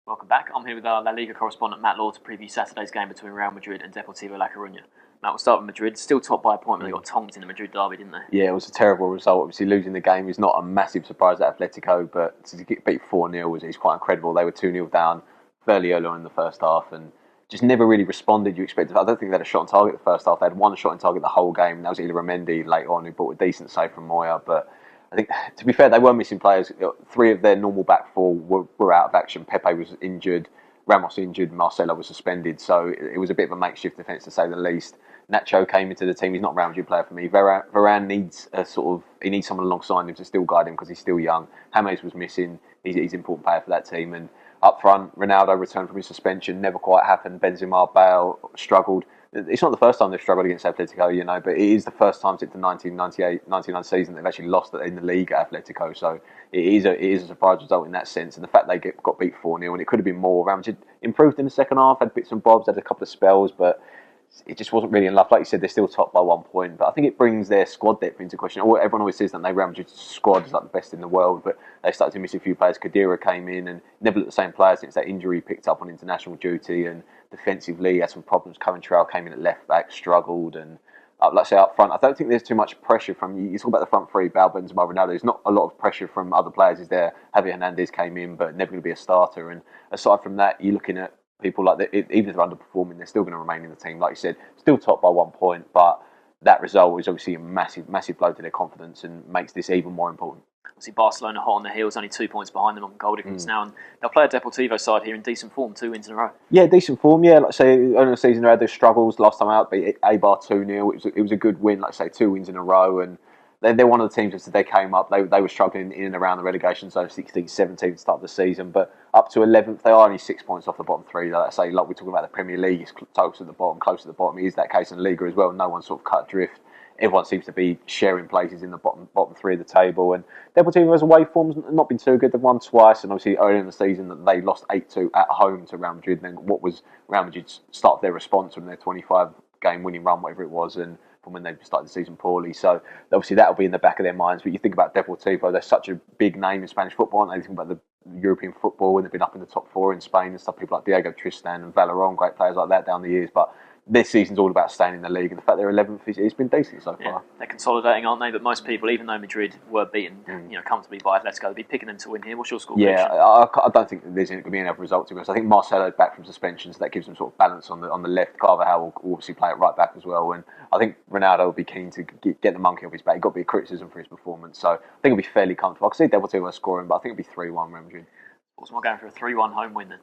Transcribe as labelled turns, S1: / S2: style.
S1: Welcome back. I'm here with our La Liga correspondent Matt Law to preview Saturday's game between Real Madrid and Deportivo La Coruna. Matt, we'll start with Madrid. Still top by a point, but they got tonked in the Madrid derby, didn't they?
S2: Yeah, it was a terrible result. Obviously, losing the game is not a massive surprise at Atletico, but to get beat 4-0 is quite incredible. They were 2-0 down fairly early on in the first half and just never really responded. You expected. I don't think they had a shot on target the first half. They had one shot on target the whole game, and that was Illarramendi later on, who brought a decent save from Moya. But I think, to be fair, they were missing players. Three of their normal back four were out of action. Pepe was injured. Ramos injured, Marcelo was suspended, so it was a bit of a makeshift defence to say the least. Nacho came into the team. He's not a Real Madrid player for me. Varane needs he needs someone alongside him to still guide him because he's still young. James was missing. He's an important player for that team. And up front, Ronaldo returned from his suspension. Never quite happened. Benzema, Bale struggled. It's not the first time they've struggled against Atletico, but it is the first time since the 1998-99 season they've actually lost in the Liga at Atletico. So it is a surprise result in that sense. And the fact they got beat 4-0, and it could have been more. Real Madrid improved in the second half, had bits and bobs, had a couple of spells, but it just wasn't really enough. Like you said, they're still top by 1 point, but I think it brings their squad depth into question. Everyone always says that Real Madrid's squad is like the best in the world, but they started to miss a few players. Kadira came in and never looked the same player since that injury he picked up on international duty, and defensively had some problems. Coventrell came in at left back, struggled, and like I say, up front, I don't think there's too much pressure from you. Talk about the front three, Bale, Benzema, Ronaldo. There's not a lot of pressure from other players. Is there? Javi Hernandez came in, but never going to be a starter. And aside from that, you're looking at people like that. Even if they're underperforming, they're still going to remain in the team. Like you said, still top by 1 point, but that result is obviously a massive blow to their confidence and makes this even more important.
S1: Obviously, Barcelona hot on the heels, only 2 points behind them on goal difference now, and they'll play a Deportivo side here in decent form, 2 wins in a row.
S2: Yeah, decent form. Yeah, like I say, early in the season they had their struggles. Last time out, beat Eibar 2-0. It was a good win. Like I say, 2 wins in a row, and they're one of the teams that they came up. They were struggling in and around the relegation zone, 16th, 17th start of the season, but up to 11th, they are only 6 points off the bottom three. Like I say, like we're talking about the Premier League, it's close to the bottom. It is that case in Liga as well. No one's sort of cut adrift. Everyone seems to be sharing places in the bottom three of the table. And Deportivo's away form's not been too good. They've won twice, and obviously early in the season that they lost 8-2 at home to Real Madrid. And then what was Real Madrid's start of their response from their 25-game winning run, whatever it was, and from when they started the season poorly. So obviously that'll be in the back of their minds. But you think about Deportivo, they're such a big name in Spanish football, and they think about the European football, and they've been up in the top 4 in Spain and stuff. People like Diego Tristan and Valeron, great players like that down the years. But this season's all about staying in the league, and the fact they're 11th, it's been decent so far.
S1: Yeah, they're consolidating, aren't they? But most people, even though Madrid were beaten, comfortably by Atletico, they'll be picking them to win here. What's your score prediction?
S2: I don't think there's going to be any other result to be honest. I think Marcelo's back from suspension, so that gives them sort of balance on the left. Carvajal will obviously play it right back as well, and I think Ronaldo will be keen to get the monkey off his back. He got a bit of criticism for his performance, so I think it'll be fairly comfortable. I can see Deportivo scoring, but I think it'll be 3-1 Real Madrid.
S1: What's more, going for a 3-1 home win then?